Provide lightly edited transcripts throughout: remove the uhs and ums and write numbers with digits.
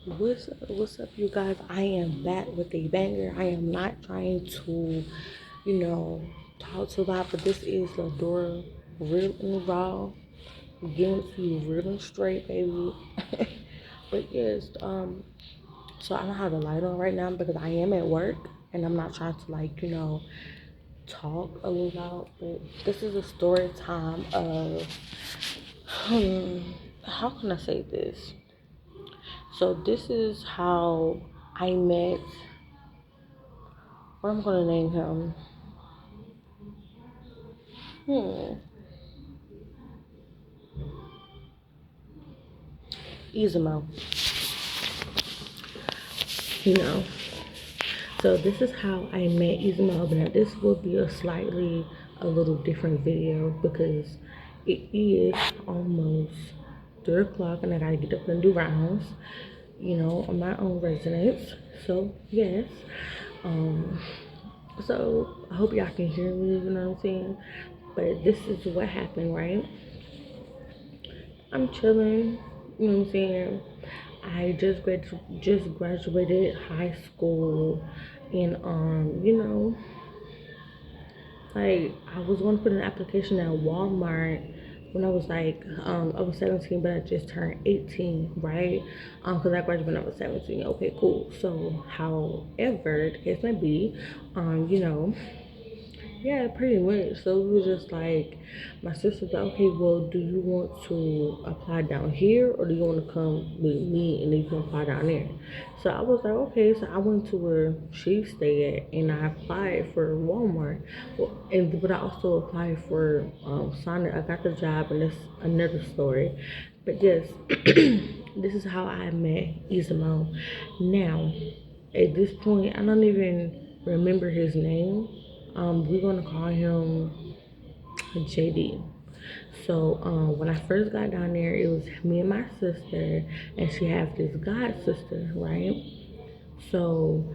What's up, you guys? I am back with a banger. I am not trying to, you know, talk too loud, but this is Ladora real and raw. Getting to you real and straight, baby. But yes, so I don't have the light on right now because I am at work and I'm not trying to talk a little loud. But this is a story time of how can I say this? So this is how I met. What I'm gonna name him? Hmm, Izamo. You know. So this is how I met Izamo. But now this will be a little different video because it is almost 3 o'clock and I gotta get up and do rounds. On my own residence. So yes. Um. So I hope y'all can hear me. You know what I'm saying? But this is what happened, right? I'm chilling. You know what I'm saying? I just graduated high school, and like I was going to put an application at Walmart when I was 17, but I just turned 18, right? Because I graduated when I was 17. Okay, cool. So, however, the case may be, you know. Yeah, pretty much. So it was just like my sister's like, okay, well, do you want to apply down here or do you want to come with me and then you can apply down there? So I was like, okay. So I went to where she stayed at and I applied for Walmart. But I also applied for Sonic. I got the job and that's another story. But yes, this is how I met Isamo. Now, at this point, I don't even remember his name. We're gonna call him JD. So when I first got down there, it was me and my sister, and she has this god sister, right? So,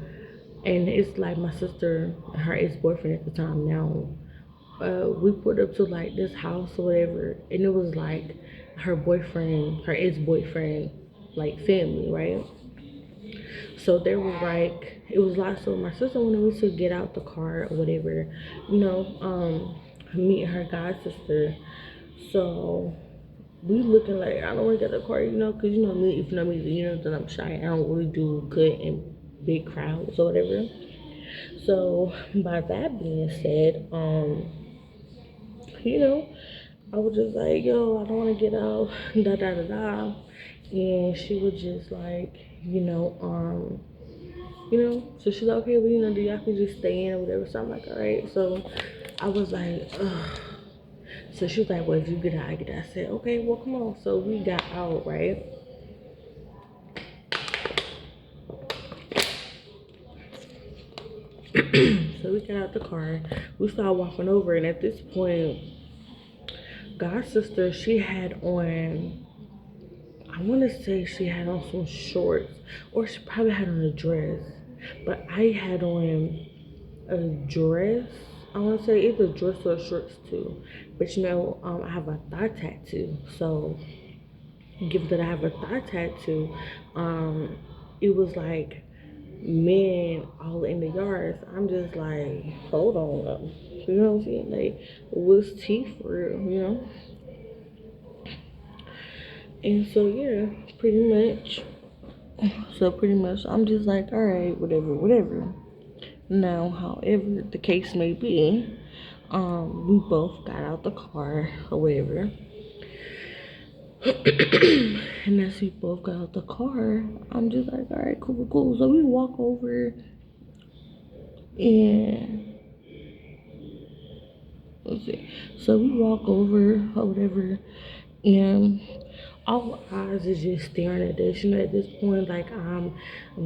and it's like my sister, her ex boyfriend at the time now. We put up to like this house or whatever, and it was like her boyfriend, her ex boyfriend, like family, right? So there was like it was like so my sister wanted me to get out the car or whatever, you know, meet her god sister. So we looking like I don't want to get the car, cause you know me, if you know me, you know that I'm shy. I don't really do good in big crowds or whatever. So by that being said, you know, I was just like, yo, I don't want to get out, da da da da, and she was just like, so she's like, okay, well, do y'all can just stay in or whatever. So I'm like, all right. So I was like, ugh. So she was like, well, if you get out, I get out. I said, okay, well, come on. So we got out, right? So we got out the car. We started walking over, and at this point, God's sister, she had on, I want to say she had on some shorts, or she probably had on a dress. But I had on a dress. I want to say either dress or shorts too. But I have a thigh tattoo. So, given that I have a thigh tattoo, um, it was like men all in the yards. I'm just like, hold on, you know what I'm saying? Like, what's tea for real, And so yeah, pretty much. So pretty much, I'm just like, all right, whatever, whatever. Now, however the case may be, we both got out the car or whatever. And as we both got out the car, I'm just like, all right, cool, cool. So we walk over and let's see. So we walk over or whatever, and all eyes is just staring at this. At this point, like I'm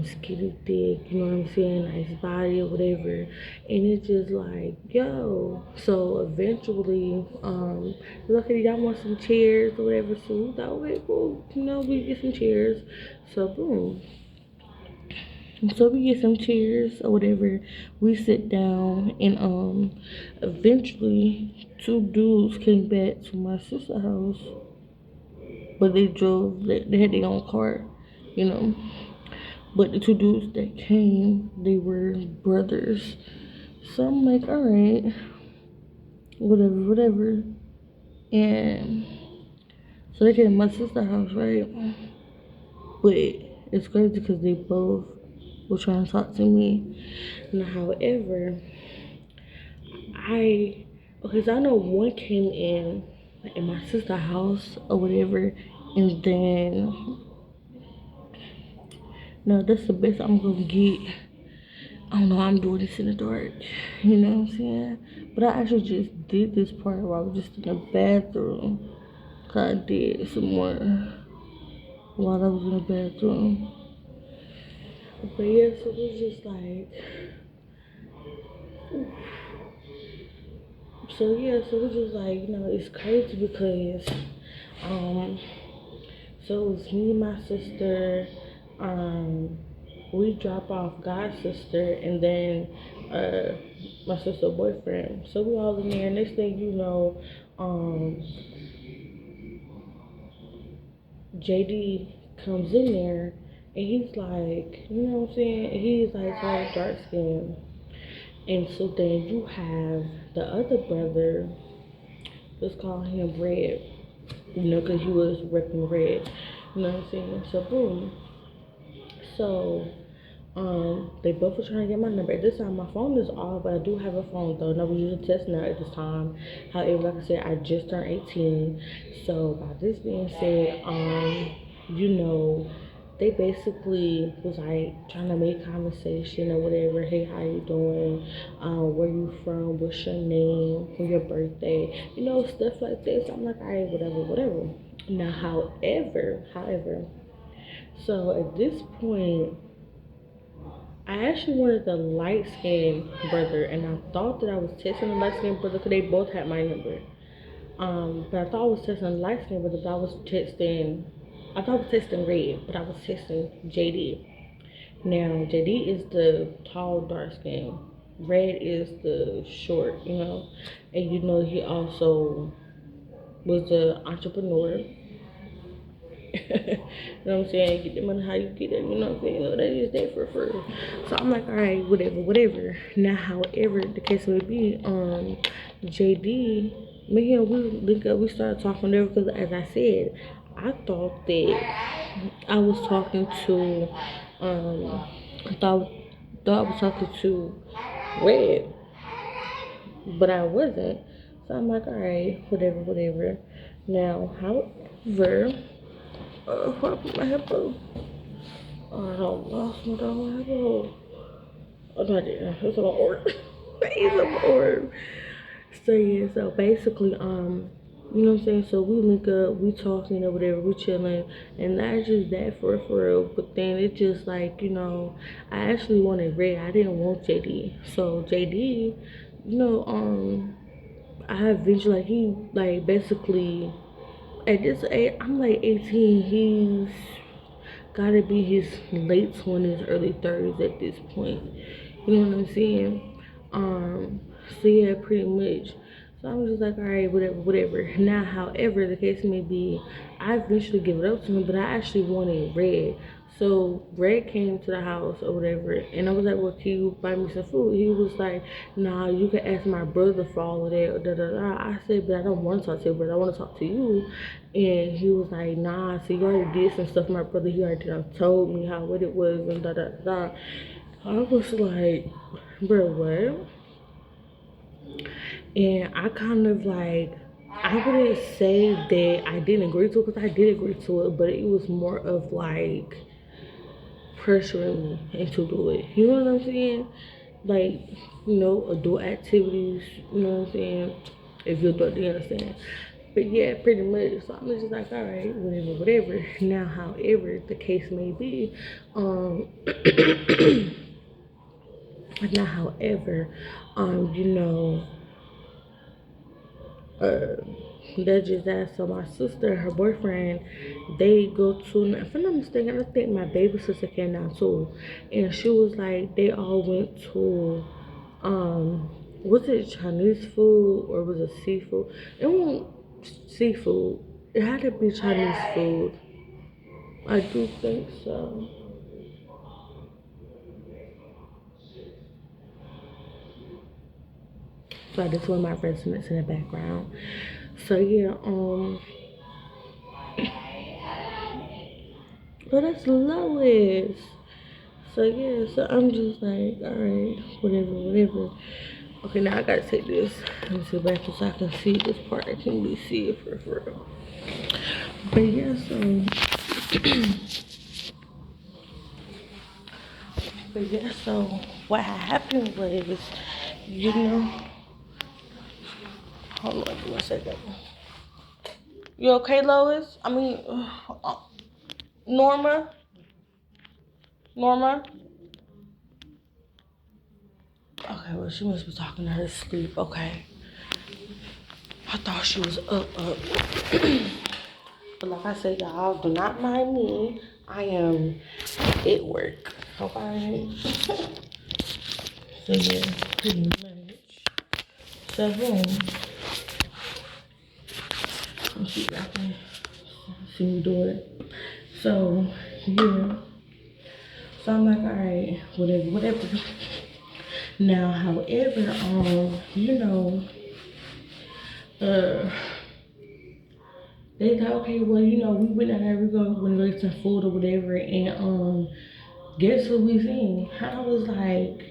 skinny thick, you know what I'm saying, nice body or whatever, and it's just like, yo. So eventually, look at y'all want some chairs or whatever. So we thought, okay, cool, we get some chairs. So boom. So we get some chairs or whatever. We sit down, and eventually two dudes came back to my sister's house, but they had their own car, you know. But the two dudes that came, they were brothers. So I'm like, all right, whatever, whatever. And so they came to my sister's house, right? But it's crazy because they both were trying to talk to me. Now, however, okay, so I know one came in my sister's house or whatever, and then, no, that's the best I'm gonna get. I don't know, I'm doing this in the dark. You know what I'm saying? But I actually just did this part while I was just in the bathroom. Cause I did some more while I was in the bathroom. But yeah, so it was just like, so yeah, so it was just like, it's crazy because, um, so it was me and my sister, we drop off God's sister, and then, my sister's boyfriend. So we all in there, next thing you know, JD comes in there, and he's like, you know what I'm saying? He's like tall, dark skin. And so then you have the other brother, let's call him Red, because he was repping Red. You know what I'm saying? So boom. So they both were trying to get my number. At this time, my phone is off, but I do have a phone though, and I was using Test Now at this time. However, like I said, I just turned 18. So by this being said, they basically was like trying to make conversation or whatever. Hey, how you doing? Where you from? What's your name? When your birthday? Stuff like this. I'm like, alright, whatever, whatever. Now, however, so at this point, I actually wanted the light skinned brother, and I thought that I was texting the light skinned brother because they both had my number. But I thought I was texting the light skinned brother, but I thought I was texting Red, but I was texting JD. Now, JD is the tall, dark skin. Red is the short, and he also was an entrepreneur. You know what I'm saying? Get the money how you get it, you know what I'm saying? That is there for free. So I'm like, all right, whatever, whatever. Now, however the case may be, JD, me and we link up, we started talking there because, as I said, I thought that I was talking to, I thought I was talking to Red, but I wasn't. So I'm like, all right, whatever, whatever. Now, however, where I put my headphone? Oh, I don't lost my dog headphone. Oh, no, I didn't. It's on my order. It's on my order. So yeah, so basically, you know what I'm saying? So we link up, we talking or whatever, we chilling, and not just that for real. But then it's just like, I actually wanted Red. I didn't want JD. So JD, you know, I eventually basically at this age, I'm like 18. He's gotta be his late 20s, early 30s at this point. You know what I'm saying? So yeah, pretty much. So I was just like, all right, whatever, whatever. Now, however the case may be, I eventually give it up to him, but I actually wanted Red. So Red came to the house or whatever, and I was like, well, can you buy me some food? He was like, nah, you can ask my brother for all of that. Da, da, da. I said, but I don't want to talk to your brother. I want to talk to you. And he was like, nah, so you already did some stuff for my brother. He already told me what it was and da, da, da. I was like, bro, what? And I kind of I wouldn't say that I didn't agree to it because I did agree to it, but it was more of like pressuring me into do it. You know what I'm saying? Like, adult activities, you know what I'm saying? If you're adult, you understand. But yeah, pretty much. So I'm just like, all right, whatever, whatever. Now, however the case may be, now, however, you know, uh, that's just that. So my sister and her boyfriend, they go to. If I'm not mistaken, I think my baby sister came down too, and she was like, they all went to, was it Chinese food or was it seafood? It wasn't seafood. It had to be Chinese food. I do think so. So I just want my residents in the background. So yeah, but that's Lois. So yeah, so I'm just like, alright, whatever, whatever. Okay, now I gotta take this. Let me sit back so I can see this part. I can't really see it for real. But yeah, so what happened was, you know, hold on, give me a second. You okay, Lois? I mean, Norma? Norma? Okay, well, she must be talking to her sleep. Okay. I thought she was up. But like I said, y'all, do not mind me. I am at work. Okay? So yeah, pretty much. So boom. Let's see if I can see me do it. So yeah. So I'm like, alright, whatever, whatever. Now, however, you know, uh, they thought, okay, well, you know, we went out there, we gonna get some food or whatever, and guess who we seen? I was like,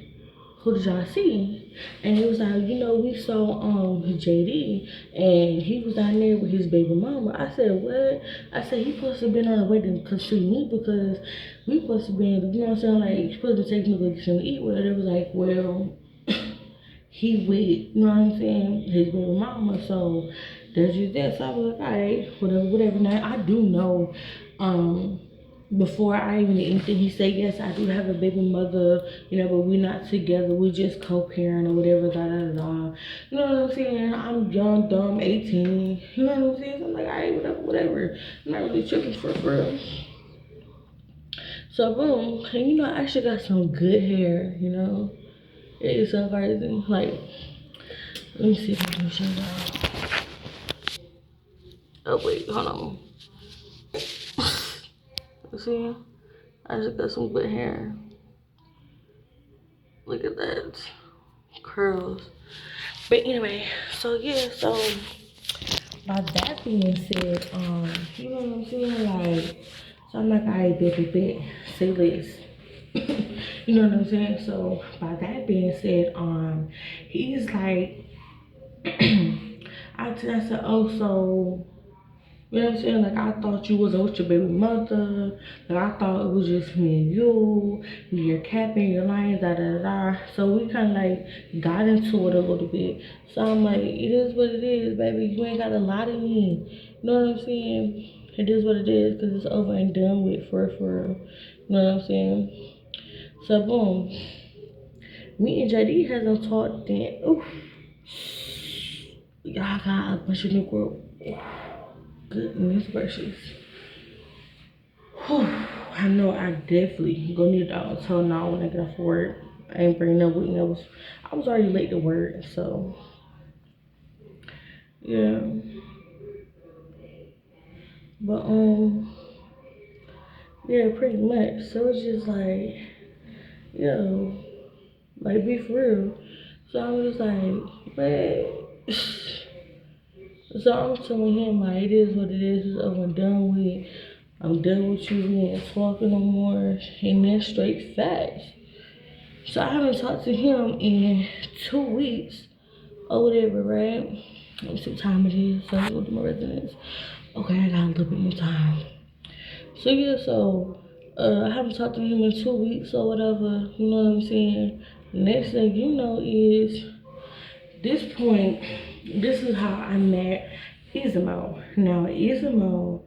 who did y'all see? And it was like, you know, we saw JD, and he was down there with his baby mama. I said, what? I said, he supposed to have been on the way to come see me because we supposed to been, you know what I'm saying, like, he supposed to take me to go get something to eat with. It was like, well, he with, you know what I'm saying, his baby mama. So there's just that. So I was like, all right, whatever, whatever. Now I do know, before I even anything he said, yes, I do have a baby mother, you know, but we're not together. We just co-parent or whatever, da da da. You know what I'm saying? I'm young, dumb, 18. You know what I'm saying? So I'm like, all right, whatever, whatever. I'm not really tripping for real. So boom, and you know, I actually got some good hair, you know. It is so crazy. Like, let me see if I can show y'all. Oh wait, hold on. See, I just got some good hair. Look at that, curls. But anyway, so yeah, so by that being said, you know what I'm saying? Like, so I'm like, alright, bet, say less. You know what I'm saying? So by that being said, he's like, I said, oh, so you know what I'm saying? Like, I thought you was with your baby mother. Like, I thought it was just me and you. You're capping, you're lying, da da da. So we kind of like got into it a little bit. So I'm like, it is what it is, baby. You ain't got to lie to me. You know what I'm saying? It is what it is because it's over and done with for real. You know what I'm saying? So boom. Me and JD hasn't talked then. Oof. Y'all got a bunch of new girl. Goodness gracious. Whew. I know I definitely gonna need a tone now when I get off work. I ain't bringing up with me. I was already late to work, so yeah. But yeah, pretty much. So it's just like, yo, like be for real. So I was like, man. So I'm telling him like it is what it is. It's over and done with. I'm done with you. We ain't talking no more. And that's straight facts. So I haven't talked to him in 2 weeks or whatever, right? Let me see what time it is. So I go to my residence. Okay, I got a little bit more time. So yeah, so I haven't talked to him in 2 weeks or whatever. You know what I'm saying? Next thing you know is this point. This is how I met Isamo. Now Isamo,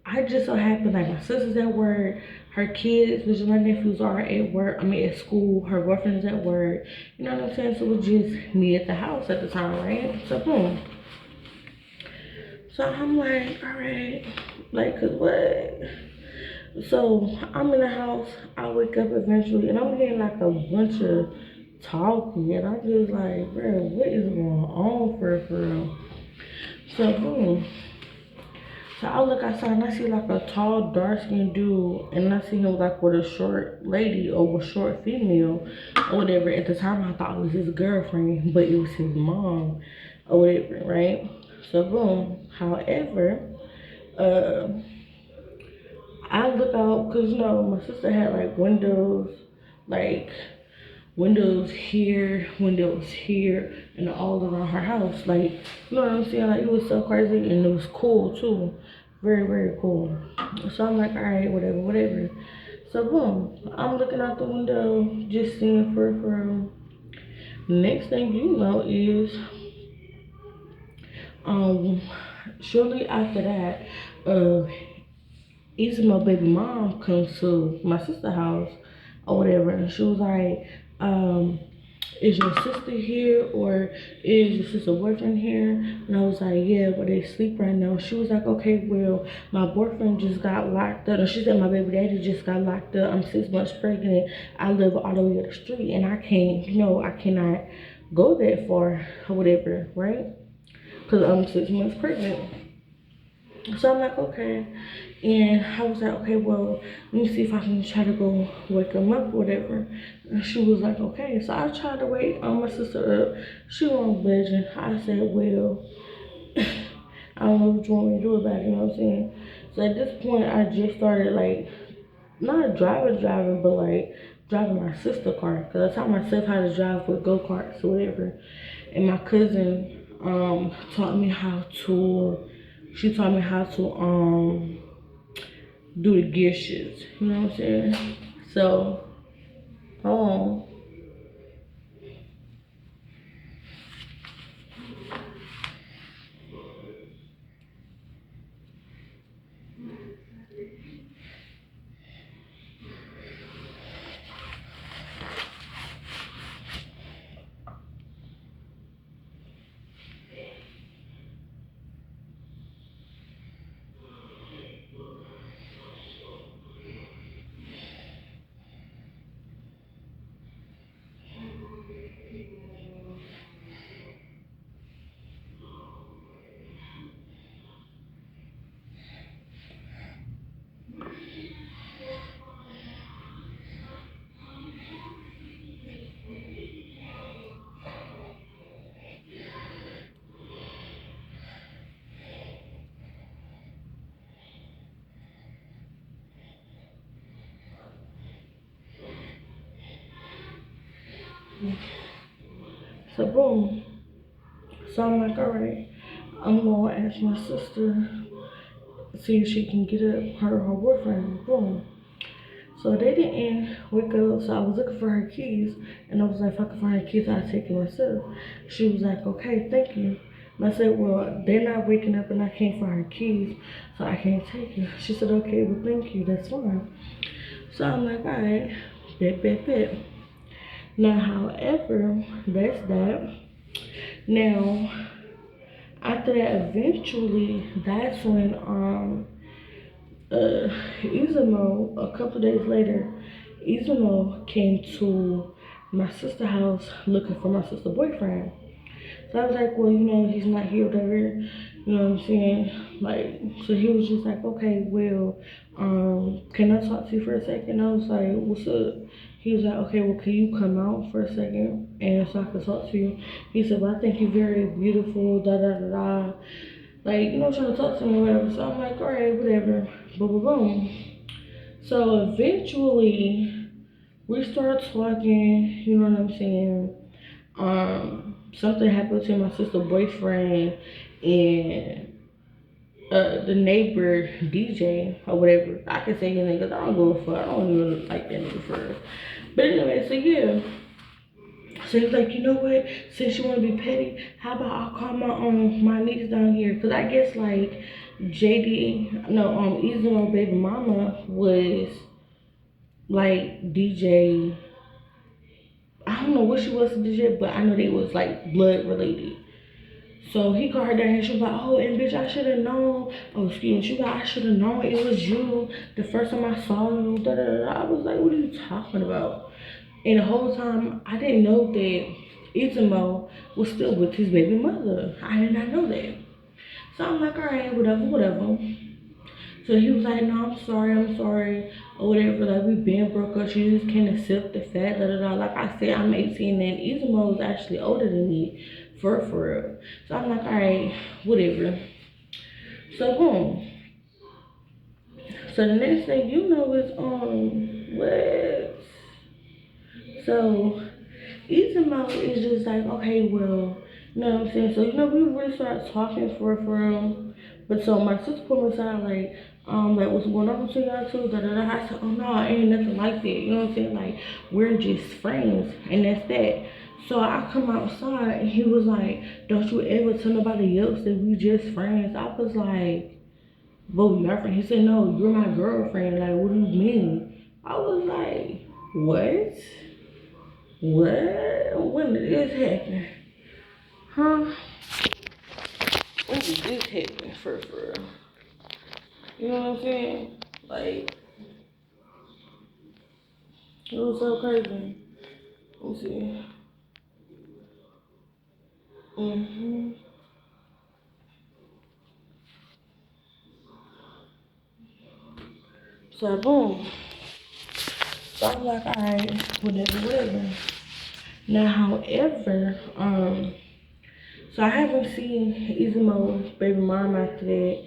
I just so happened like my sister's at work, her kids, which is my nephews, are at work. I mean at school. Her boyfriend is at work. You know what I'm saying? So it was just me at the house at the time, right? So boom. So I'm like, all right, like, cause what? So I'm in the house. I wake up eventually, and I'm hearing like a bunch of talking, and I'm just like, bro, what is going on for real? So boom. So I look outside and I see like a tall, dark skinned dude, and I see him like with a short lady or with short female or whatever. At the time, I thought it was his girlfriend, but it was his mom or whatever, right? So boom. However, uh, I look out because you know my sister had like like windows here, and all around her house. Like, you know what I'm saying? Like, it was so crazy and it was cool too. Very, very cool. So I'm like, all right, whatever, whatever. So boom, I'm looking out the window, just seeing for. Next thing you know is, um, shortly after that, my baby mom comes to my sister's house or whatever, and she was like, is your sister here or is your sister boyfriend here? And I was like, yeah, but they sleep right now. She was like, okay, well, my boyfriend just got locked up. And she said my baby daddy just got locked up. I'm 6 months pregnant. I live all the way up the street and I can't, I cannot go that far or whatever, right? Because I'm 6 months pregnant. So I'm like, okay. And I was like, okay, well, let me see if I can try to go wake him up or whatever. And she was like, okay. So I tried to wake my sister up. She wasn't budging. I said, well, I don't know what you want me to do about it, you know what I'm saying? So at this point, I just started, like, not driving, but, like, driving my sister's car. Because I taught myself how to drive with go-karts or whatever. And my cousin taught me how to, she taught me how to, do the gear shifts. You know what I'm saying? So, um, so boom. So I'm like, all right, I'm gonna ask my sister, see if she can get up her boyfriend. Boom. So they didn't wake up, so I was looking for her keys, and I was like, if I could find her keys, I'll take it myself. She was like, okay, thank you. And I said, well, they're not waking up and I can't find her keys, so I can't take it. She said, okay, well, thank you, that's fine. So I'm like, all right, bet. Now, however, that's that. Now, after that, eventually, that's when Izamo, a couple days later, Izamo came to my sister's house looking for my sister's boyfriend. So I was like, well, he's not here, whatever. You know what I'm saying? Like, so he was just like, okay, well, can I talk to you for a second? I was like, what's up? He was like, okay, well, can you come out for a second and so I can talk to you? He said, well, I think you're very beautiful, da da da da. Like, trying to talk to me or whatever. So I'm like, all right, whatever. Boom, boom, boom. So eventually, we started talking, you know what I'm saying? Something happened to my sister's boyfriend and the neighbor DJ or whatever. I can say his name because I don't go for I don't even like that nigga for real. But anyway, so yeah. So he was like, you know what? Since you want to be petty, how about I call my niece down here? Cause I guess like Izzo baby mama was like DJ. I don't know what she was to DJ, but I know they was like blood related. So he called her down and she was like, oh, and bitch, I should have known. Oh, excuse me. She was like, I should have known it was you the first time I saw you. Da, da, da. I was like, what are you talking about? And the whole time, I didn't know that Itamo was still with his baby mother. I did not know that. So I'm like, all right, whatever. So he was like, no, I'm sorry, or whatever. Like, we been broke up. She just can't accept the fact, da da da. Like I said, I'm 18 and Izamo is actually older than me, for real. So I'm like, all right, whatever. So boom. So the next thing you know is what? So Izamo is just like, okay, well, you know what I'm saying? So, you know, we really started talking for real. But so my sister put me aside, like what's going on between y'all two? Da da da. I said, oh no, ain't nothing like that. You know what I'm saying? Like, we're just friends, and that's that. So I come outside, and he was like, don't you ever tell nobody else that we just friends. I was like, but we are friends. He said, no, you're my girlfriend. Like, what do you mean? I was like, what? What? When did this happen? Huh? When did this happen for real? You know what I'm saying? Like, it was so crazy. Let me see. So boom. So I'm like, alright, whatever. Now, however, so I haven't seen Izimo's baby mom after that.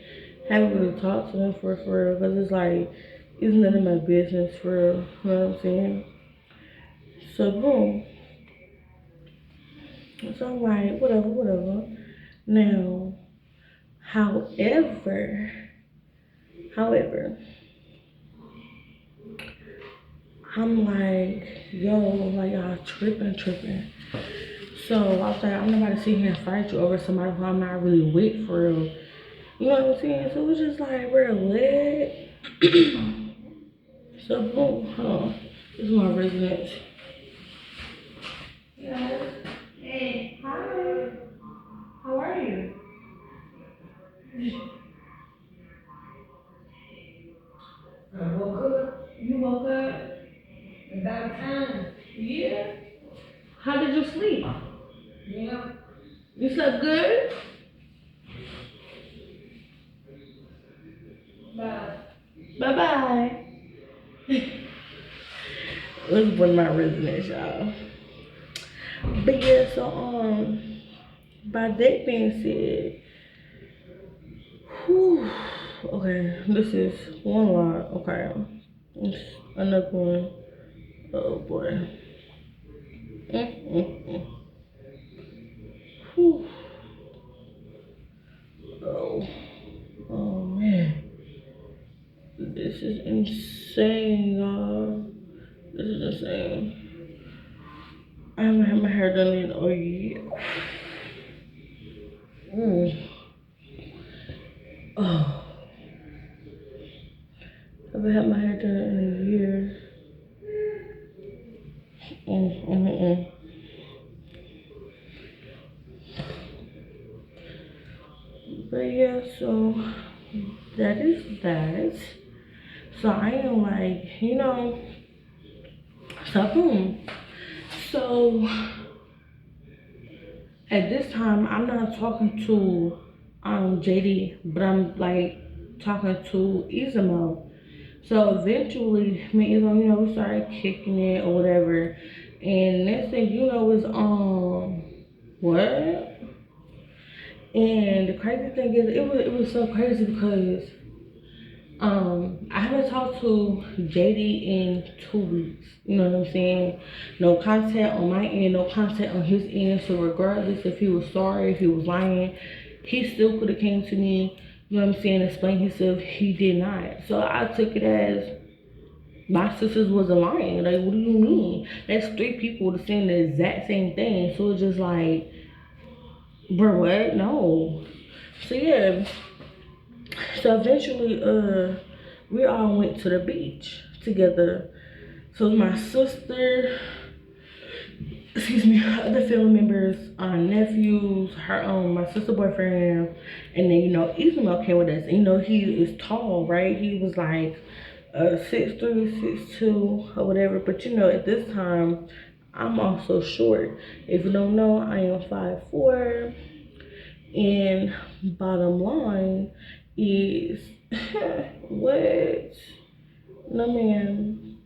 Haven't really talked to them for real, because it's like, it's none of my business for real. You know what I'm saying? So boom. So I'm like, whatever. Now, however, I'm like, yo, like y'all tripping. So I was like, I'm not about to sit here and fight you over somebody who I'm not really with for real. You know what I'm saying? So it was just like, bro, what? So boom, hold on. This is my residence. Yes. Hey, hi. How are you? I woke up. You woke up? About time. Yeah. How did you sleep? Yeah. You slept good? Bye. Bye bye. This is one of my residents, y'all. But yeah, so by that being said, whew, okay, this is one lot. Okay, it's another one. Oh boy. Mm-mm-mm. Whew. Oh, oh man, this is insane, y'all. This is insane. I haven't had my hair done in a year. Mm. Oh, I haven't had my hair done in a year. Mm. But yeah, so that is that. So I am like, so boom. So at this time, I'm not talking to JD, but I'm like talking to Izamo. So eventually, me and Izamo, we started kicking it or whatever. And next thing you know is what? And the crazy thing is, it was so crazy because I haven't talked to JD in 2 weeks. You know what I'm saying? No contact on my end, no contact on his end. So regardless if he was sorry, if he was lying, he still could have came to me. You know what I'm saying? Explain himself. He did not. So I took it as my sisters was lying. Like, what do you mean? That's 3 people saying the exact same thing. So it's just like, bro, what? No. So yeah. So eventually, we all went to the beach together. So my sister, excuse me, her other family members, nephews, her my sister boyfriend, and then Ismail came with us. And, he is tall, right? He was like 6'3", 6'2", or whatever. But at this time, I'm also short. If you don't know, I am 5'4". And bottom line is What? No, man.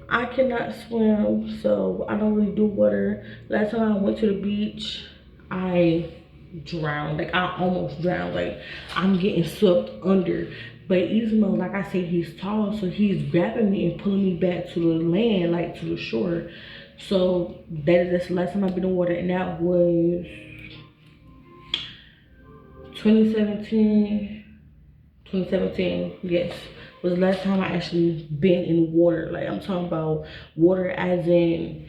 I cannot swim, so I don't really do water. Last time I went to the beach, I drowned. Like, I almost drowned. Like, I'm getting swept under. But Ismo, like I said, he's tall, so he's grabbing me and pulling me back to the land, like to the shore. So that's the last time I've been in water, and that was 2017. 2017, yes, was the last time I actually been in water. Like, I'm talking about water as in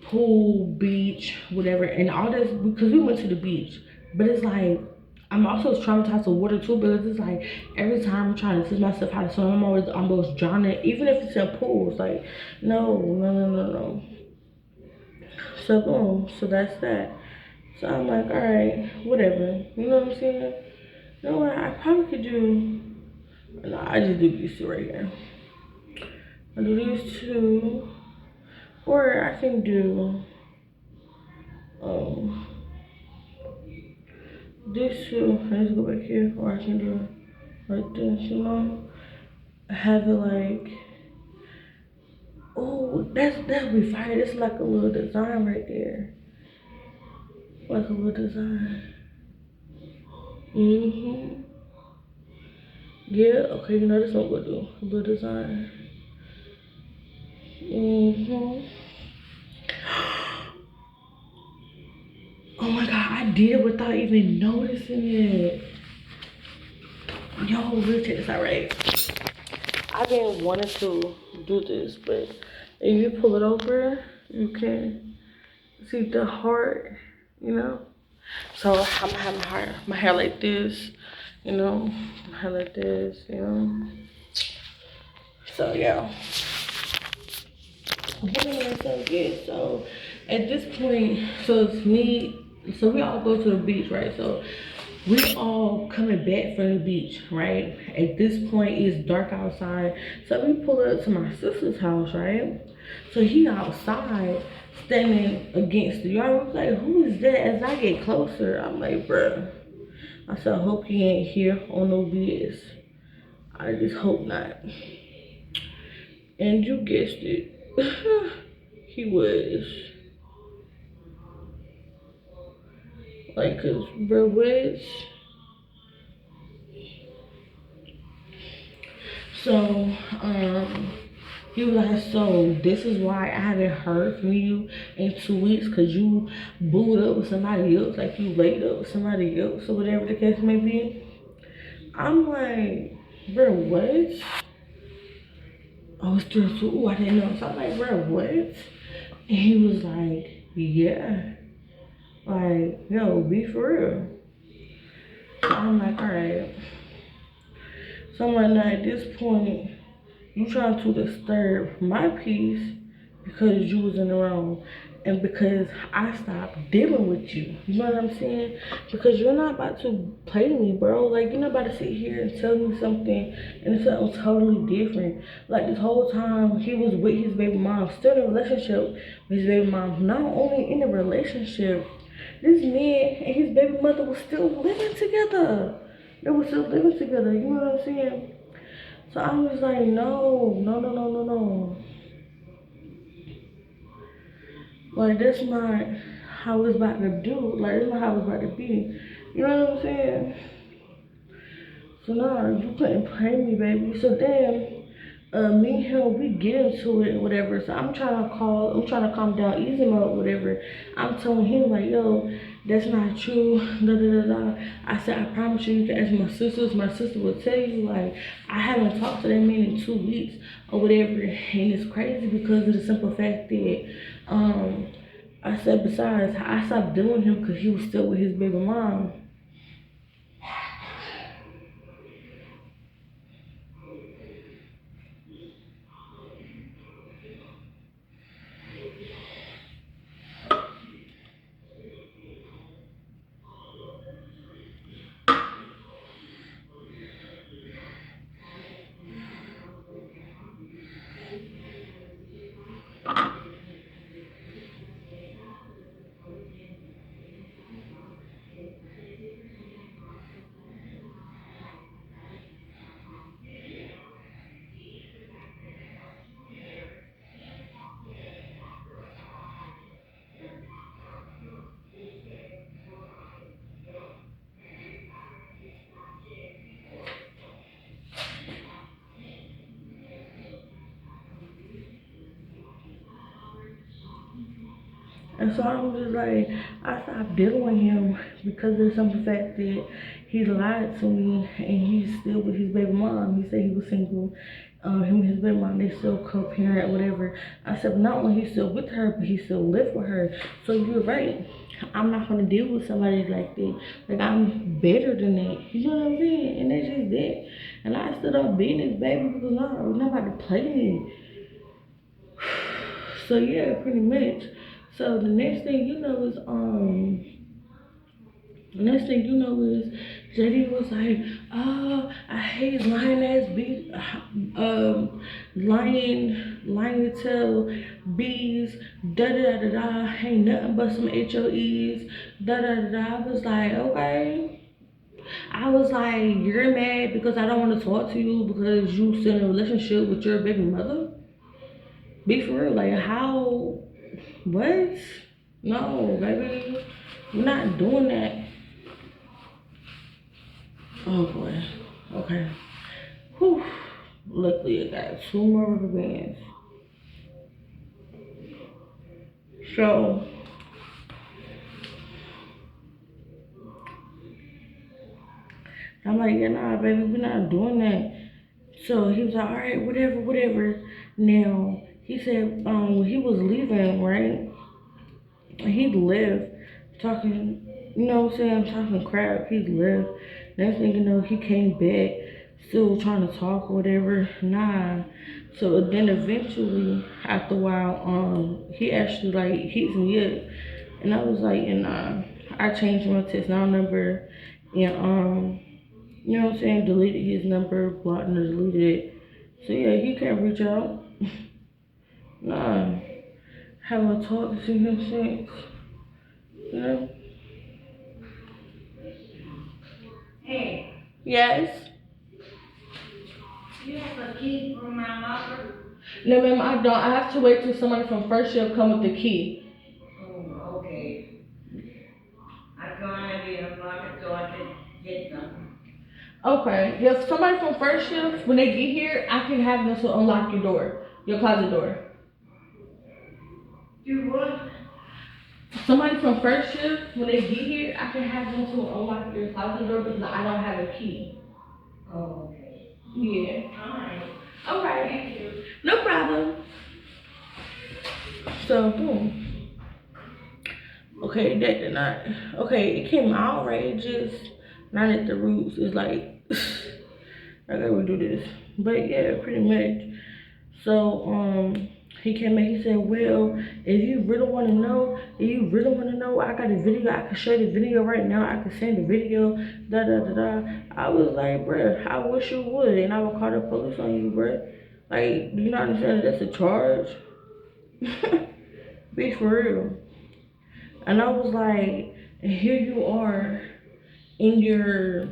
pool, beach, whatever, and all this, because we went to the beach. But it's like, I'm also traumatized with water too, because it's like every time I'm trying to teach myself how to swim, I'm always almost drowning, even if it's in pools. Like, no, no, no, no, no. So boom, so that's that. So I'm like, all right, whatever. You know what I'm saying? You know what? I probably could do. No, I just do these two right here. I do these two, or I can do um these two. Let's go back here, or I can do it like this. You know, have it like, oh, that'd be fire. It's like a little design right there, like a little design. Mhm. Yeah. Okay. You know this one we'll do a little design. Mhm. Oh my god, I did it without even noticing it. Yo, we'll check this out, right? I've been wanting to do this, but if you pull it over, you can see the heart, you know? So I'm gonna have my hair like this, you know? My hair like this, you know? So yeah. Yeah, so good. So at this point, so it's me. So we all go to the beach, right? So we all coming back from the beach, right? At this point, it's dark outside. So we pull up to my sister's house, right? So he outside standing against the yard. I was like, who is that? As I get closer, I'm like, bruh. I said, I hope he ain't here on no BS. I just hope not. And you guessed it. He was. Like, cause bro, what? So, he was like, so this is why I haven't heard from you in 2 weeks, cause you booed up with somebody else, like you laid up with somebody else, or whatever the case may be. I'm like, bro, what? I was still so, ooh, I didn't know. So I'm like, bro, what? And he was like, yeah, like, yo, be for real. So I'm like, all right. So I'm like, now at this point, you trying to disturb my peace because you was in the wrong and because I stopped dealing with you. You know what I'm saying? Because you're not about to play me, bro. Like, you're not about to sit here and tell me something and it's something totally different. Like, this whole time he was with his baby mom, still in a relationship with his baby mom. Not only in a relationship, this man and his baby mother was still living together. They were still living together. You know what I'm saying? So I was like, no, no, no, no, no, no. Like, that's not how it's about to do. Like, that's not how it's about to be. You know what I'm saying? So nah, you couldn't pray me, baby. So then, me and him, we get into it, whatever. So I'm trying to calm down, ease him up, whatever. I'm telling him like, yo, that's not true, da da da da. I said, I promise you, you can ask my sisters. My sister will tell you, like, I haven't talked to that man in 2 weeks or whatever. And it's crazy because of the simple fact that, I said, besides, I stopped dealing with him because he was still with his baby mom. And so I'm just like, I stopped dealing with him because of the simple fact that he lied to me and he's still with his baby mom. He said he was single. Him and his baby mom, they still co-parent, whatever. I said, not when he's still with her, but he still live with her. So you're right. I'm not gonna deal with somebody like that. Like, I'm better than that. You know what I'm saying? And that's just that. And I stood up being his baby because nobody play me. So yeah, pretty much. So the next thing you know is JD was like, oh, I hate lying ass bees, lying to tell bees, da da da da, ain't nothing but some HOEs, da da da da. I was like, okay. I was like, you're mad because I don't want to talk to you because you still in a relationship with your baby mother? Be for real, like how? What? No, baby, we're not doing that. Oh boy. Okay. Whew. Luckily, I got 2 more rubber bands. So, I'm like, yeah, nah, baby, we're not doing that. So he was like, all right, whatever, whatever. Now, he said, when he was leaving, right? He left talking, you know what I'm saying, talking crap. He left. Next thing you know, he came back, still trying to talk or whatever. Nah. So then eventually, after a while, he actually like hits me up, and I was like, and I changed my text now number, and you know what I'm saying, deleted his number, blocked and deleted it. So yeah, he can't reach out. Nah. Haven't talked to him since. You know? Hey, Yes. you have a key for my locker? No, ma'am, I don't. I have to wait till somebody from first shift come with the key. Oh, okay. I thought I did unlock it so I could get some. Okay. If somebody from first shift, when they get here, I can have them to unlock your door, your closet door. You what? Somebody from first shift, when they get here, I can have them to unlock your closet door because I don't have a key. Oh, okay. Yeah. Alright. Okay. Thank you. No problem. So, boom. Okay, that did not. Okay, it came out right, just not at the roots. It's like, I gotta redo this. But yeah, pretty much. So, he came back, he said, well, if you really wanna know, I got a video, I can show you the video right now, I can send the video, da da da da. I was like, bruh, I wish you would, and I would call the police on you, bruh. Like, do you not understand that that's a charge? Be for real. And I was like, here you are in your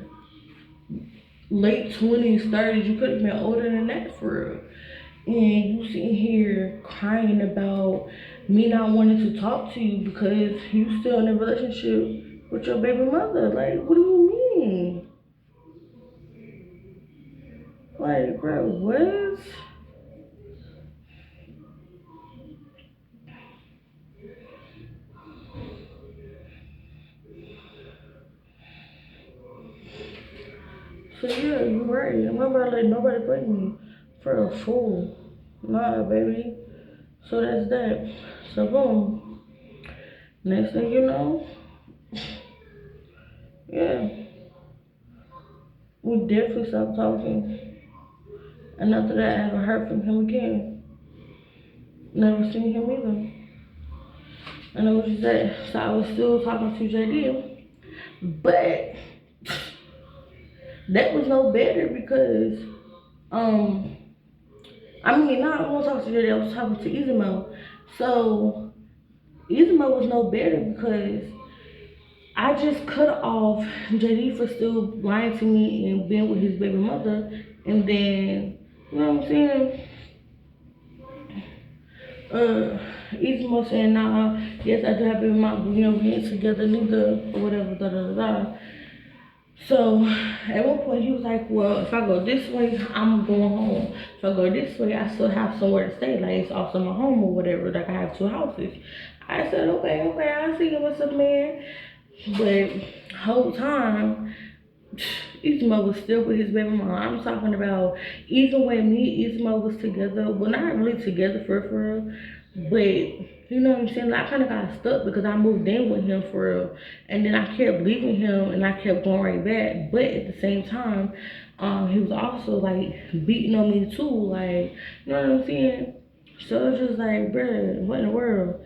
late 20s, 30s. You could have been older than that for real. And you sitting here crying about me not wanting to talk to you because you still in a relationship with your baby mother. Like, what do you mean? Like, bro, what? So yeah, you're right. I'm not about to let nobody play me for a fool. Nah, baby. So that's that. So boom. Next thing you know, yeah, we definitely stopped talking. And after that, I haven't heard from him again. Never seen him either. I know what you said. So I was still talking to JD, but that was no better because, um, I mean, not I was talking to JD, I was talking to Izamo. So Izamo was no better because I just cut off JD for still lying to me and being with his baby mother, and then, you know what I'm saying? Izmo saying, nah, yes, I do have baby mom, but you know, we ain't together neither, or whatever, da da da da. So at one point he was like, well, if I go this way, I'm going home. If I go this way, I still have somewhere to stay. Like, it's also my home or whatever. Like, I have 2 houses. I said, okay, I see you, what's up, man? But whole time, Isma was still with his baby mom. I'm talking about even when me and Isma was together, well, not really together for real, but you know what I'm saying? Like, I kind of got stuck because I moved in with him for real, and then I kept leaving him and I kept going right back. But at the same time, he was also like beating on me too, like, you know what I'm saying? So it's just like, bruh, what in the world?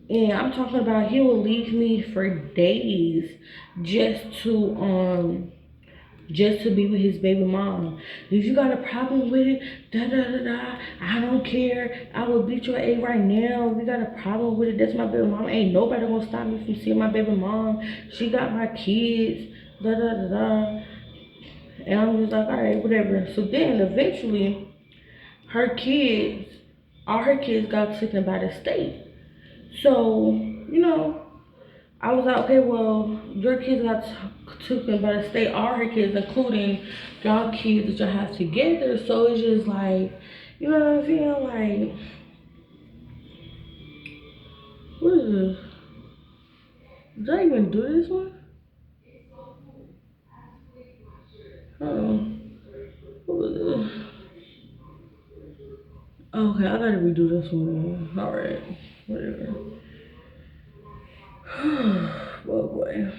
And I'm talking about he will leave me for days just to just to be with his baby mom. If you got a problem with it, da da da da, I don't care. I will beat your A right now. If you got a problem with it, that's my baby mom. Ain't nobody gonna stop me from seeing my baby mom. She got my kids, da da da da. And I'm just like, all right, whatever. So then eventually, her kids, all her kids got taken by the state. So, you know, I was like, okay, well, your kids got taken by the state, all her kids, including y'all kids that y'all have together. So it's just like, you know what I'm saying? Like, what is this? Did I even do this one? Oh, what was it? Okay, I gotta redo this one. Alright, whatever. Oh boy.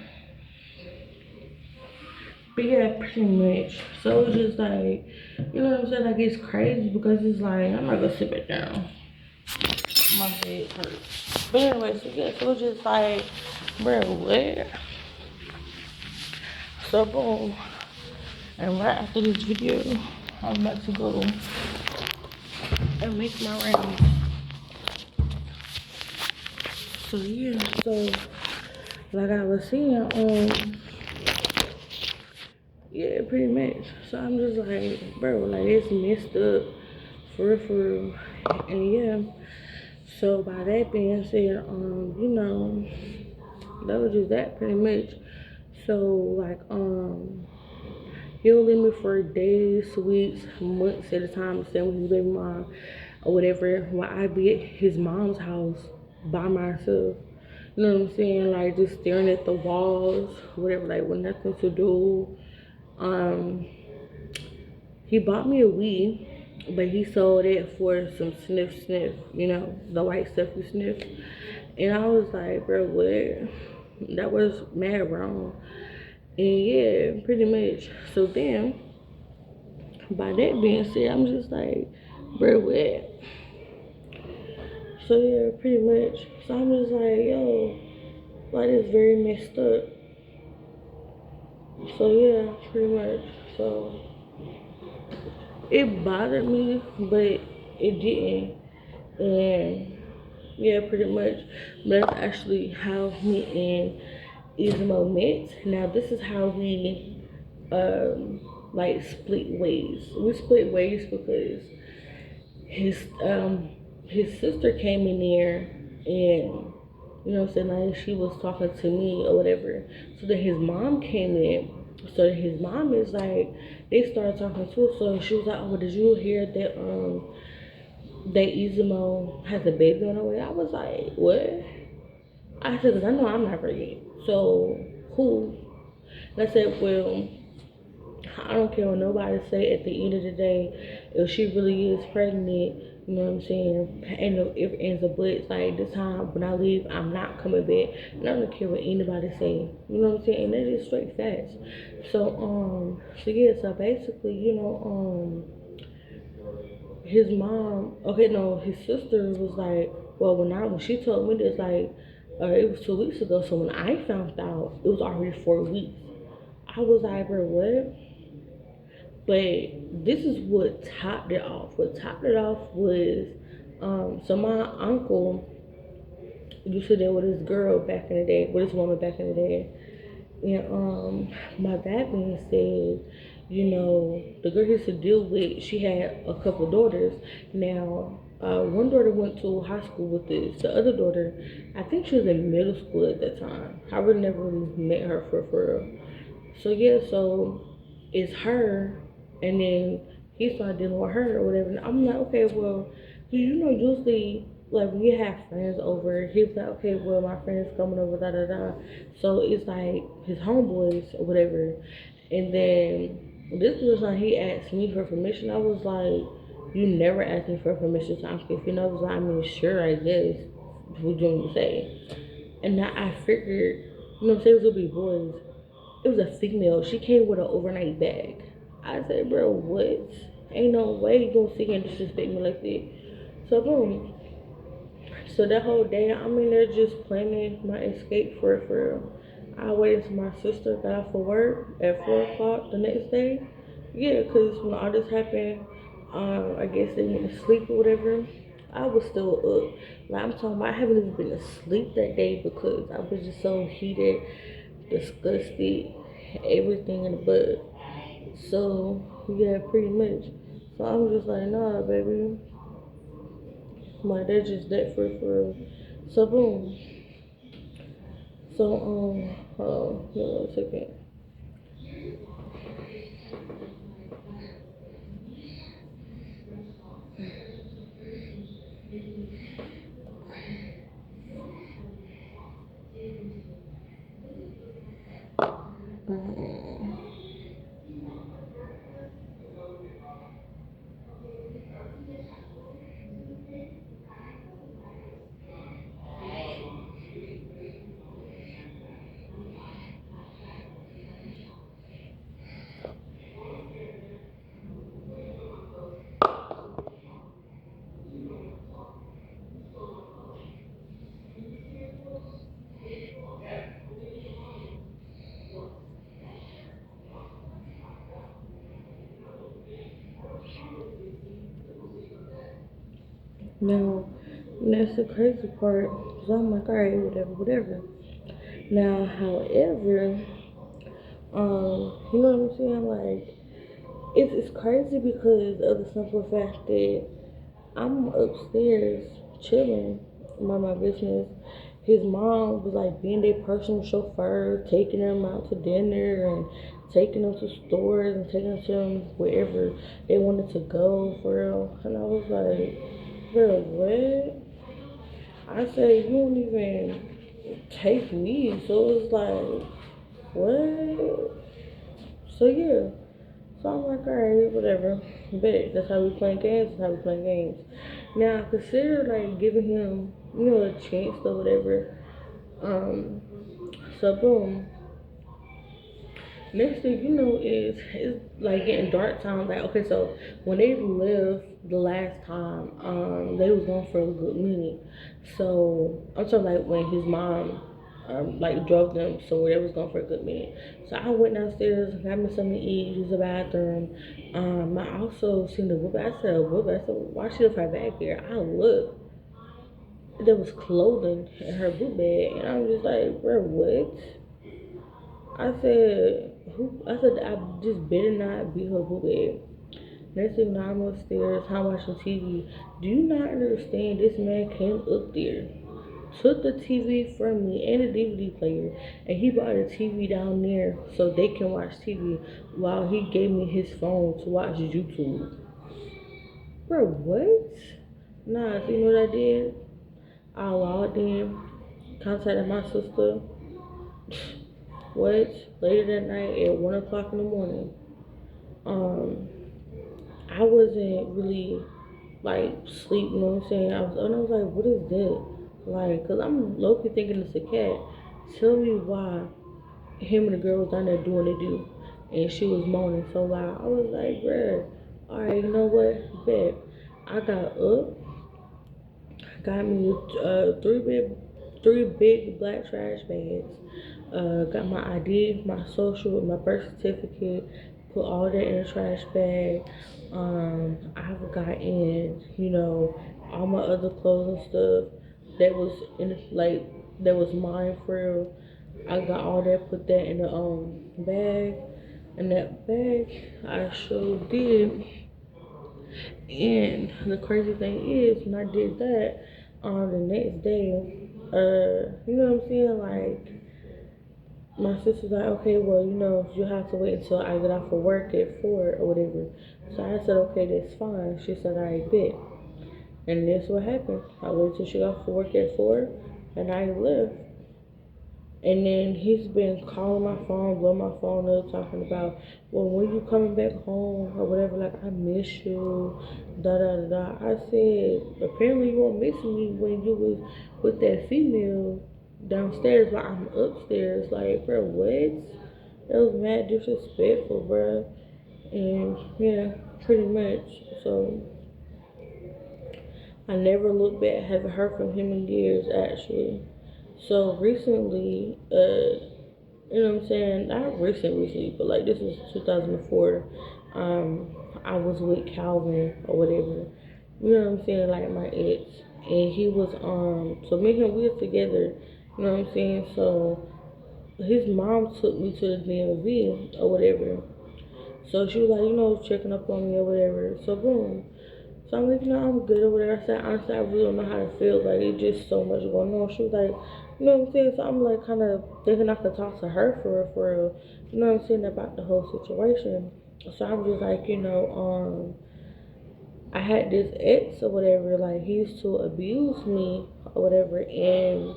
But yeah, pretty much. So it's just like, you know what I'm saying? Like, it's crazy because it's like, I'm not gonna sit back down. My bed hurts. But anyway, so yeah, so it's just like, bro, what? So boom. And right after this video, I'm about to go and make my rounds. So yeah, so like I was saying, yeah, pretty much. So I'm just like, bro, like it's messed up for real, for real. And yeah. So by that being said, you know, that was just that pretty much. So like he'll leave me for days, weeks, months at a time, staying with his baby mom or whatever. While I be at his mom's house by myself. You know what I'm saying? Like just staring at the walls, whatever, like with nothing to do. Um, he bought me a weed, but he sold it for some sniff, you know, the white stuff you sniff. And I was like, bro, what? That was mad wrong. And yeah, pretty much. So then, by that being said, I'm just like, bro, what? So yeah, pretty much. So I'm just like, yo, like it's very messed up. So yeah, pretty much. So it bothered me, but it didn't. And yeah, pretty much. But that's actually how me and Ismo met. Now this is how we like split ways. We split ways because his um his sister came in there and you know what I'm saying, like she was talking to me or whatever. So then his mom came in. So his mom is like they started talking to her. So she was like, oh, did you hear that Izimo has a baby on the way? I was like, what? I said, because I know I'm not pregnant. So who? And I said, well, I don't care what nobody say. At the end of the day, if she really is pregnant, you know what I'm saying? Ain't no if ands or buts. Like this time when I leave, I'm not coming back. And I don't care what anybody say. You know what I'm saying? And that is straight facts. So yeah. So basically, you know, his mom. Okay, no, his sister was like, well, when she told me this, like, it was 2 weeks ago. So when I found out, it was already 4 weeks. I was like, bro, what? But this is what topped it off. What topped it off was, so my uncle used to deal with this girl back in the day, with this woman back in the day. And by that being said, you know, the girl he used to deal with, she had a couple of daughters. Now, one daughter went to high school with this. The other daughter, I think she was in middle school at that time. I really never really met her for real. So yeah, so it's her, and then he started dealing with her or whatever. And I'm like, okay, well, you know, usually like when you have friends over, he's like, okay, well my friend's coming over, da da da. So it's like his homeboys or whatever. And then this was when he asked me for permission. I was like, you never asked me for permission, so I'm confused. I was like, I mean, sure, I guess. What do you want me to say? And now I figured, you know what I'm saying, it was gonna be boys. It was a female. She came with an overnight bag. I said, bro, what? Ain't no way you gonna sit here and disrespect me like that. So boom. So that whole day, I'm in there just planning my escape for real. I waited until my sister got off of work at 4 o'clock the next day. Yeah, cause when all this happened, I guess they went to sleep or whatever. I was still up. Like I'm talking about, I haven't even been asleep that day because I was just so heated, disgusted, everything in the bud. So yeah, pretty much. So I'm just like, nah, baby. Like that's just that for real. So boom. So hold on a second. Now, that's the crazy part. So I'm like, alright, whatever, whatever. Now, however, you know what I'm saying? Like, it's crazy because of the simple fact that I'm upstairs chilling, mind my business. His mom was like being their personal chauffeur, taking them out to dinner and taking them to stores and taking them to them wherever they wanted to go for real. And I was like, bro, what? I said, you don't even take me. So it's like, what? So yeah. So I'm like, alright, whatever. Bet that's how we play games. That's how we play games. Now consider like giving him, a chance or whatever. Um. So boom. Next thing you know is it's like getting dark time. Like okay, so when they left the last time, they was gone for a good minute. So I'm talking like when his mom, like drove them, so they was gone for a good minute. So I went downstairs, got me something to eat, used the bathroom. I also seen the whoop. I said, whoop. I said, why she left her bag here? I looked, there was clothing in her book bag, and I was just like, bro, what? I said, who? I said, I just better not be her boo bag. Next thing you know, I'm upstairs, I'm watching TV. Do you not understand? This man came up there, took the TV from me and the DVD player, and he brought the TV down there so they can watch TV while he gave me his phone to watch YouTube. Bro, what? Nah, so you know what I did? I logged in, contacted my sister. What? Later that night at 1 o'clock in the morning. Um, I wasn't really like sleep, you know what I'm saying? I was like, what is that? Like, cause I'm low key thinking it's a cat. Tell me why him and the girl was down there doing they do, and she was moaning so loud. I was like, bruh, all right, you know what? Bet. I got up, got me three big black trash bags. Got my ID, my social, my birth certificate. Put all that in a trash bag. I've gotten, all my other clothes and stuff that was that was mine for real. I got all that, put that in the bag. In that bag, I sure did. And the crazy thing is, when I did that, the next day, you know what I'm saying? Like, my sister's like, okay, well, you have to wait until I get off of work at 4 or whatever. So I said, okay, that's fine. She said, I bet. And that's what happened. I waited till she got to work at 4 and I left. And then he's been calling my phone, blowing my phone up, talking about, well, when you coming back home or whatever, like, I miss you, da da da da. I said, apparently you won't miss me when you was with that female downstairs, but I'm upstairs. Like, bro, what? That was mad disrespectful, bro. And yeah, pretty much. So I never looked back, haven't heard from him in years, actually. So recently, you know what I'm saying? Not recently, but like this was 2004. I was with Calvin or whatever. You know what I'm saying? Like my ex, and he was so me and him we was together. You know what I'm saying? So his mom took me to the DMV or whatever. So she was like, checking up on me or whatever. So boom. So I'm like, I'm good or whatever. I said, honestly, I really don't know how to feel. Like, it's just so much going on. She was like, you know what I'm saying? So I'm like, kind of thinking I could talk to her for real. You know what I'm saying? About the whole situation. So I'm just like, I had this ex or whatever. Like, he used to abuse me or whatever. And,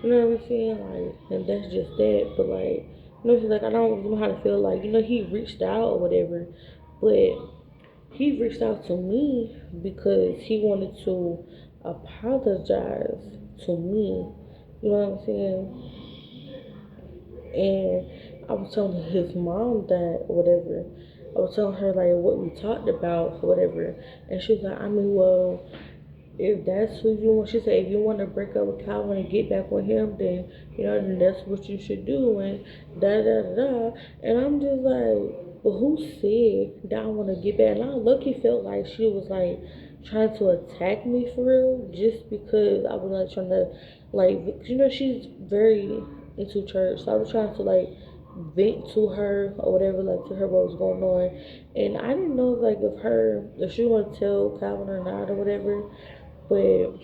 you know what I'm saying? Like, and that's just that. But, like, she's like, I don't know how to feel. Like, he reached out or whatever. But he reached out to me because he wanted to apologize to me. You know what I'm saying? And I was telling his mom that, whatever. I was telling her, like, what we talked about, whatever. And she was like, I mean, well, if that's who you want, she said, if you want to break up with Calvin and get back with him, then, then that's what you should do, and da da da da. And I'm just like, but who said that I want to get back? And I lucky felt like she was like trying to attack me for real, just because I was like trying to, like, she's very into church, so I was trying to like vent to her or whatever, like to her what was going on. And I didn't know like if she wanted to tell Calvin or not or whatever. But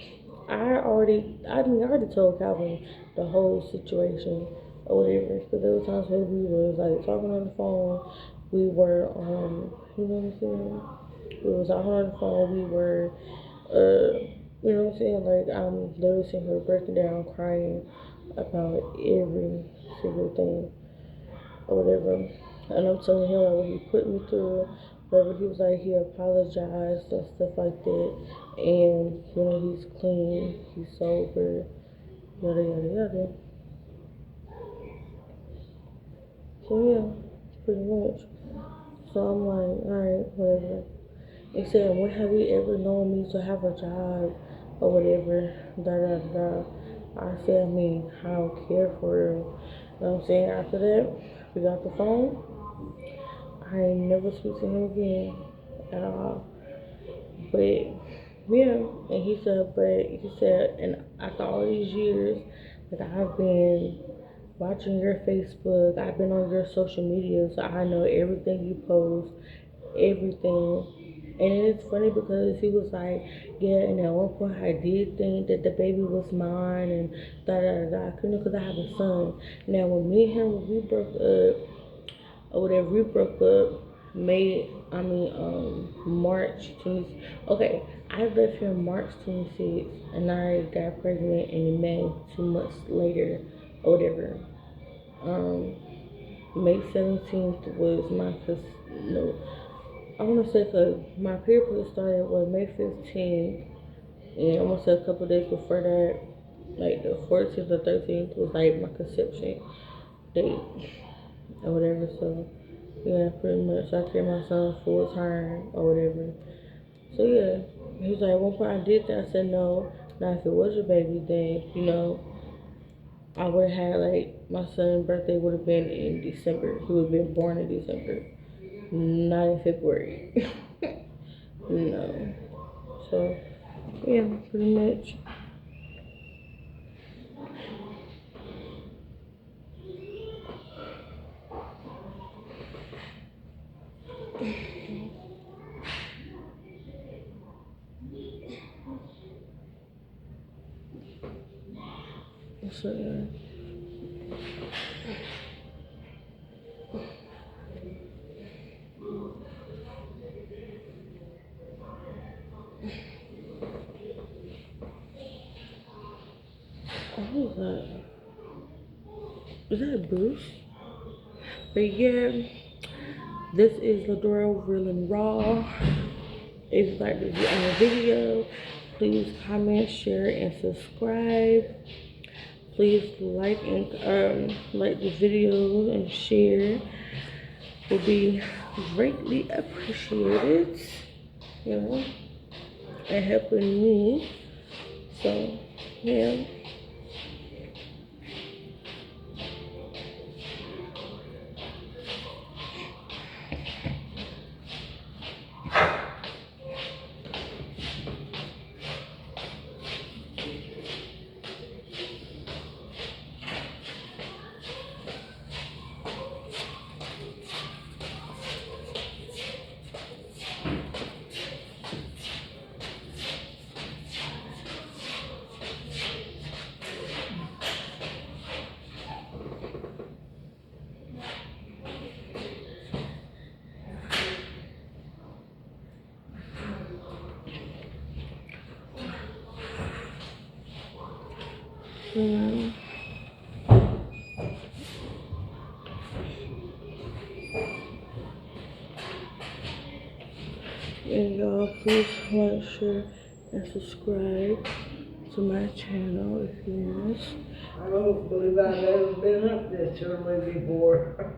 I already told Calvin the whole situation or whatever. Because there were times where we was like talking on the phone. We were, you know what I'm saying? We was talking on the phone. We were, you know what I'm saying? Like, I'm literally sitting here breaking down, crying about every single thing or whatever. And I'm telling him like what he put me through, whatever. He was like he apologized and stuff like that. And he's clean, he's sober, yada yada yada. So yeah, pretty much. So I'm like, alright, whatever. He said, when have you ever known me to have a job or whatever? Da da da. I said, I mean, I don't care for him. You know what I'm saying? After that, we got the phone. I ain't never speak to him again at all. But yeah, and he said, and after all these years, like I've been watching your Facebook, I've been on your social media, so I know everything you post, everything. And it's funny because he was like, yeah, and at one point I did think that the baby was mine and da da da. I couldn't because I have a son. Now when me and him, when we broke up, or whatever, we broke up March 20. Okay, I left here March 26th, and I got pregnant in May, 2 months later, or whatever. Um, May 17th was no, I want to say because my period started was May 15th, and I want to say a couple of days before that, like the 14th or 13th was like my conception date or whatever. So yeah, pretty much. I carried my son full time or whatever. So yeah, he was like, at one point I did that. I said no. Now if it was your baby, then I would have had like my son's birthday would have been in December. He would have been born in December, not in February. No. So yeah, pretty much. So yeah. Who's that? Is that Bruce? But yeah, this is Ladora Real and Raw. If you like this video, please comment, share, and subscribe. Please like and like the video and share. Will be greatly appreciated. You know, and helping me. So yeah. Mm. And y'all, please like, share, and subscribe to my channel if you want. I don't believe I've ever been up this early before.